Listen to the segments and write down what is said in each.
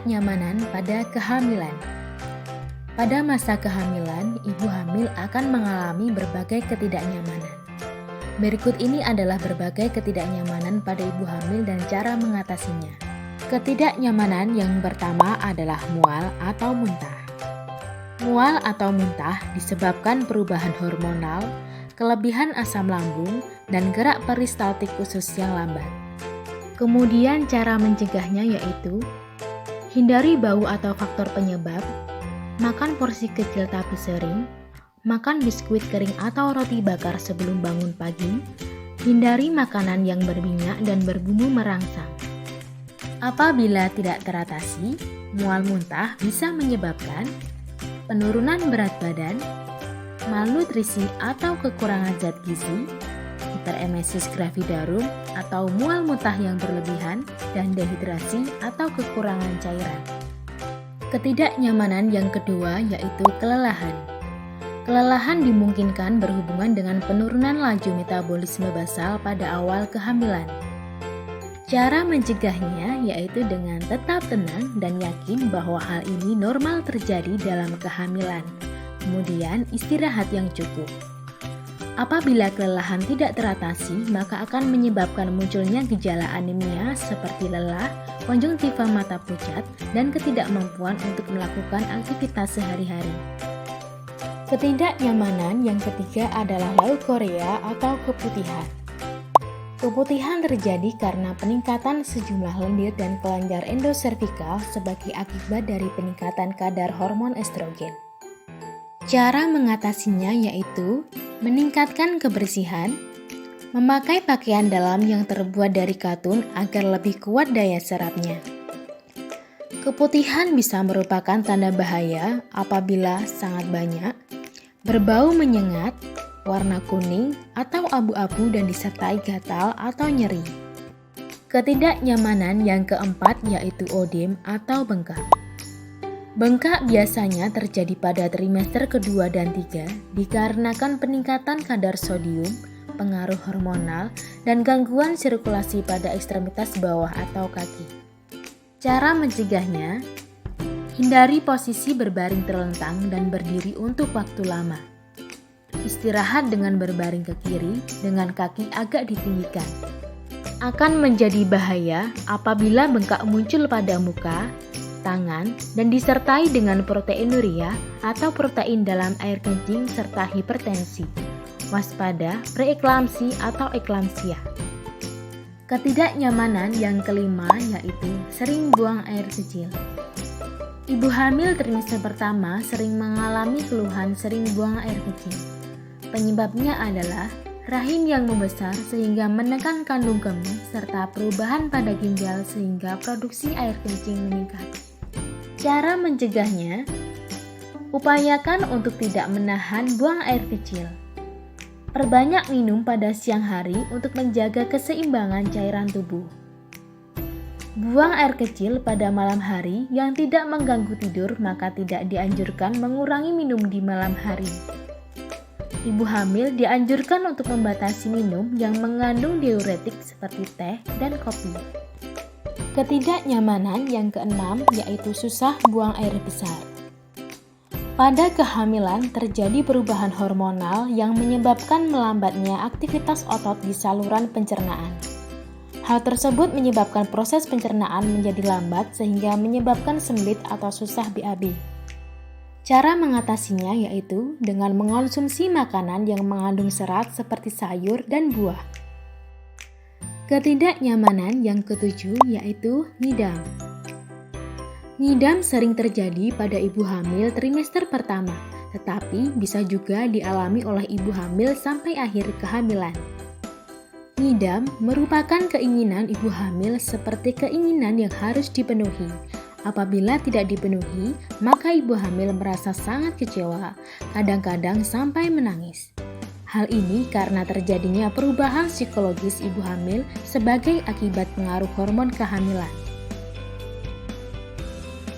Ketidaknyamanan pada kehamilan. Pada masa kehamilan, ibu hamil akan mengalami berbagai ketidaknyamanan. Berikut ini adalah berbagai ketidaknyamanan pada ibu hamil dan cara mengatasinya. Ketidaknyamanan yang pertama adalah mual atau muntah. Mual atau muntah disebabkan perubahan hormonal, kelebihan asam lambung, dan gerak peristaltik usus yang lambat. Kemudian cara mencegahnya yaitu hindari bau atau faktor penyebab, makan porsi kecil tapi sering, makan biskuit kering atau roti bakar sebelum bangun pagi, hindari makanan yang berminyak dan berbumbu merangsang. Apabila tidak teratasi, mual muntah bisa menyebabkan penurunan berat badan, malnutrisi atau kekurangan zat gizi, hiperemesis gravidarum atau mual muntah yang berlebihan, dan dehidrasi atau kekurangan cairan. Ketidaknyamanan yang kedua yaitu kelelahan. Kelelahan dimungkinkan berhubungan dengan penurunan laju metabolisme basal pada awal kehamilan. Cara mencegahnya yaitu dengan tetap tenang dan yakin bahwa hal ini normal terjadi dalam kehamilan. Kemudian istirahat yang cukup. Apabila kelelahan tidak teratasi, maka akan menyebabkan munculnya gejala anemia seperti lelah, konjungtiva mata pucat, dan ketidakmampuan untuk melakukan aktivitas sehari-hari. Ketidaknyamanan yang ketiga adalah leukoria atau keputihan. Keputihan terjadi karena peningkatan sejumlah lendir dan kelenjar endoservikal sebagai akibat dari peningkatan kadar hormon estrogen. Cara mengatasinya yaitu meningkatkan kebersihan, memakai pakaian dalam yang terbuat dari katun agar lebih kuat daya serapnya. Keputihan bisa merupakan tanda bahaya apabila sangat banyak, berbau menyengat, warna kuning atau abu-abu dan disertai gatal atau nyeri. Ketidaknyamanan yang keempat yaitu odem atau bengkak. Bengkak biasanya terjadi pada trimester kedua dan 3 dikarenakan peningkatan kadar sodium, pengaruh hormonal, dan gangguan sirkulasi pada ekstremitas bawah atau kaki. Cara mencegahnya, hindari posisi berbaring terlentang dan berdiri untuk waktu lama. Istirahat dengan berbaring ke kiri dengan kaki agak ditinggikan. Akan menjadi bahaya apabila bengkak muncul pada muka, tangan, dan disertai dengan proteinuria atau protein dalam air kencing serta hipertensi. Waspada preeklamsi atau eklamsia. Ketidaknyamanan yang kelima yaitu sering buang air kecil. Ibu hamil trimester pertama sering mengalami keluhan sering buang air kecil. Penyebabnya adalah rahim yang membesar sehingga menekan kandung kemih serta perubahan pada ginjal sehingga produksi air kencing meningkat. Cara mencegahnya, upayakan untuk tidak menahan buang air kecil. Perbanyak minum pada siang hari untuk menjaga keseimbangan cairan tubuh. Buang air kecil pada malam hari yang tidak mengganggu tidur, maka tidak dianjurkan mengurangi minum di malam hari. Ibu hamil dianjurkan untuk membatasi minum yang mengandung diuretik seperti teh dan kopi. Ketidaknyamanan yang keenam yaitu susah buang air besar. Pada kehamilan terjadi perubahan hormonal yang menyebabkan melambatnya aktivitas otot di saluran pencernaan. Hal tersebut menyebabkan proses pencernaan menjadi lambat sehingga menyebabkan sempit atau susah BAB. Cara mengatasinya yaitu dengan mengonsumsi makanan yang mengandung serat seperti sayur dan buah. Ketidaknyamanan yang ketujuh yaitu ngidam. Ngidam sering terjadi pada ibu hamil trimester pertama, tetapi bisa juga dialami oleh ibu hamil sampai akhir kehamilan. Ngidam merupakan keinginan ibu hamil seperti keinginan yang harus dipenuhi. Apabila tidak dipenuhi, maka ibu hamil merasa sangat kecewa, kadang-kadang sampai menangis. Hal ini karena terjadinya perubahan psikologis ibu hamil sebagai akibat pengaruh hormon kehamilan.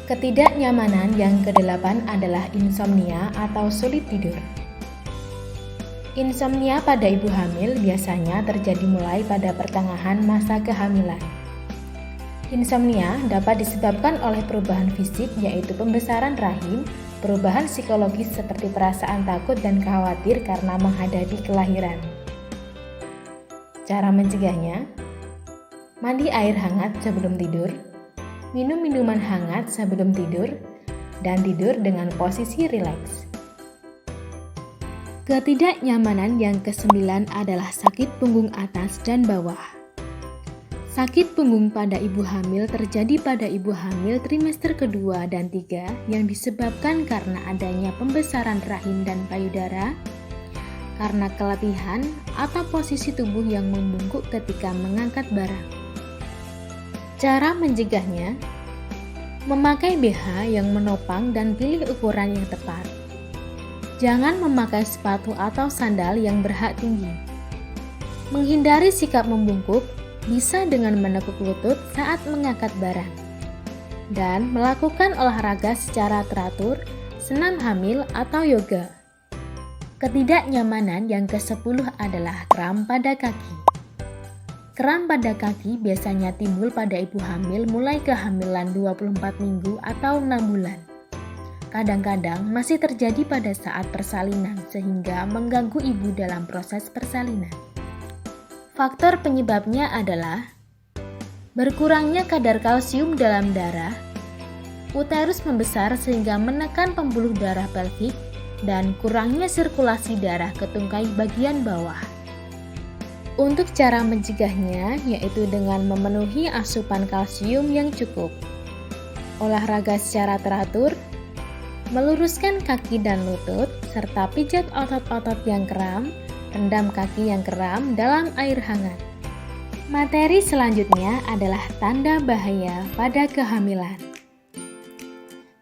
Ketidaknyamanan yang kedelapan adalah insomnia atau sulit tidur. Insomnia pada ibu hamil biasanya terjadi mulai pada pertengahan masa kehamilan. Insomnia dapat disebabkan oleh perubahan fisik yaitu pembesaran rahim, perubahan psikologis seperti perasaan takut dan khawatir karena menghadapi kelahiran. Cara mencegahnya: mandi air hangat sebelum tidur, minum minuman hangat sebelum tidur, dan tidur dengan posisi rileks. Ketidaknyamanan yang ke-9 adalah sakit punggung atas dan bawah. Sakit punggung pada ibu hamil terjadi pada ibu hamil trimester kedua dan 3 yang disebabkan karena adanya pembesaran rahim dan payudara, karena keletihan atau posisi tubuh yang membungkuk ketika mengangkat barang. Cara mencegahnya: memakai BH yang menopang dan pilih ukuran yang tepat. Jangan memakai sepatu atau sandal yang berhak tinggi. Menghindari sikap membungkuk bisa dengan menekuk lutut saat mengangkat barang. Dan melakukan olahraga secara teratur, senam hamil atau yoga. Ketidaknyamanan yang ke-10 adalah kram pada kaki. Kram pada kaki biasanya timbul pada ibu hamil mulai kehamilan 24 minggu atau 6 bulan. Kadang-kadang masih terjadi pada saat persalinan sehingga mengganggu ibu dalam proses persalinan. Faktor penyebabnya adalah berkurangnya kadar kalsium dalam darah, uterus membesar sehingga menekan pembuluh darah pelvik, dan kurangnya sirkulasi darah ke tungkai bagian bawah. Untuk cara mencegahnya yaitu dengan memenuhi asupan kalsium yang cukup, olahraga secara teratur, meluruskan kaki dan lutut, serta pijat otot-otot yang kram, rendam kaki yang kram dalam air hangat. Materi selanjutnya adalah tanda bahaya pada kehamilan.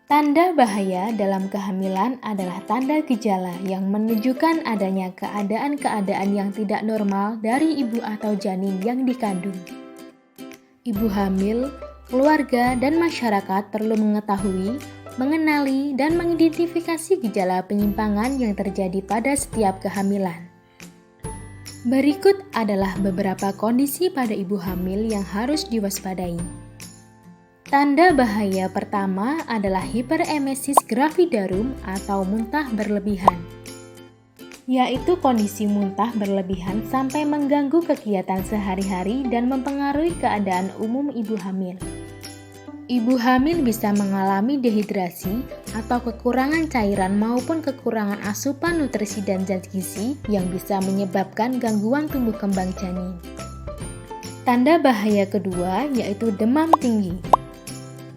Tanda bahaya dalam kehamilan adalah tanda gejala yang menunjukkan adanya keadaan-keadaan yang tidak normal dari ibu atau janin yang dikandung. Ibu hamil, keluarga, dan masyarakat perlu mengetahui, mengenali, dan mengidentifikasi gejala penyimpangan yang terjadi pada setiap kehamilan. Berikut adalah beberapa kondisi pada ibu hamil yang harus diwaspadai. Tanda bahaya pertama adalah hiperemesis gravidarum atau muntah berlebihan, yaitu kondisi muntah berlebihan sampai mengganggu kegiatan sehari-hari dan mempengaruhi keadaan umum ibu hamil. Ibu hamil bisa mengalami dehidrasi atau kekurangan cairan maupun kekurangan asupan nutrisi dan zat gizi yang bisa menyebabkan gangguan tumbuh kembang janin. Tanda bahaya kedua yaitu demam tinggi.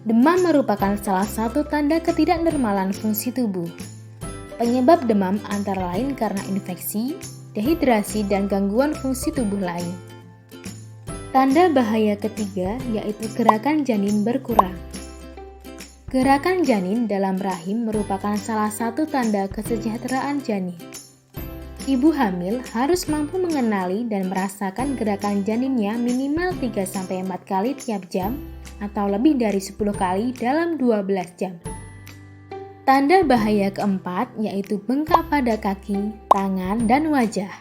Demam merupakan salah satu tanda ketidaknormalan fungsi tubuh. Penyebab demam antara lain karena infeksi, dehidrasi, dan gangguan fungsi tubuh lain. Tanda bahaya ketiga yaitu gerakan janin berkurang. Gerakan janin dalam rahim merupakan salah satu tanda kesejahteraan janin. Ibu hamil harus mampu mengenali dan merasakan gerakan janinnya minimal 3-4 kali tiap jam atau lebih dari 10 kali dalam 12 jam. Tanda bahaya keempat yaitu bengkak pada kaki, tangan, dan wajah.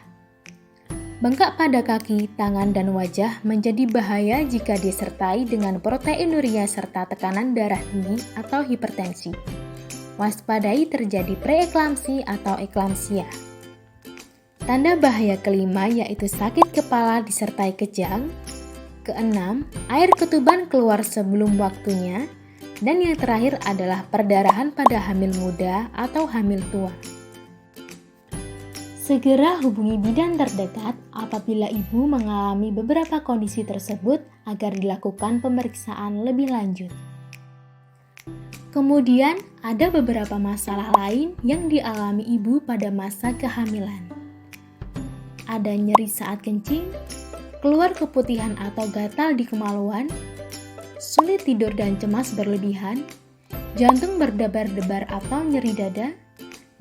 Bengkak pada kaki, tangan, dan wajah menjadi bahaya jika disertai dengan proteinuria serta tekanan darah tinggi atau hipertensi. Waspadai terjadi preeklamsi atau eklamsia. Tanda bahaya kelima yaitu sakit kepala disertai kejang. Keenam, air ketuban keluar sebelum waktunya. Dan yang terakhir adalah perdarahan pada hamil muda atau hamil tua. Segera hubungi bidan terdekat apabila ibu mengalami beberapa kondisi tersebut agar dilakukan pemeriksaan lebih lanjut. Kemudian, ada beberapa masalah lain yang dialami ibu pada masa kehamilan. Ada nyeri saat kencing, keluar keputihan atau gatal di kemaluan, sulit tidur dan cemas berlebihan, jantung berdebar-debar atau nyeri dada,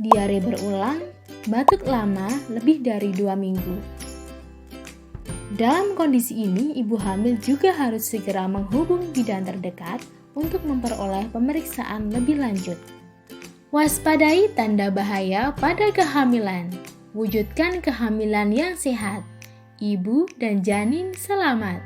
diare berulang, batuk lama lebih dari 2 minggu. Dalam kondisi ini, ibu hamil juga harus segera menghubungi bidan terdekat untuk memperoleh pemeriksaan lebih lanjut. Waspadai tanda bahaya pada kehamilan. Wujudkan kehamilan yang sehat. Ibu dan janin selamat.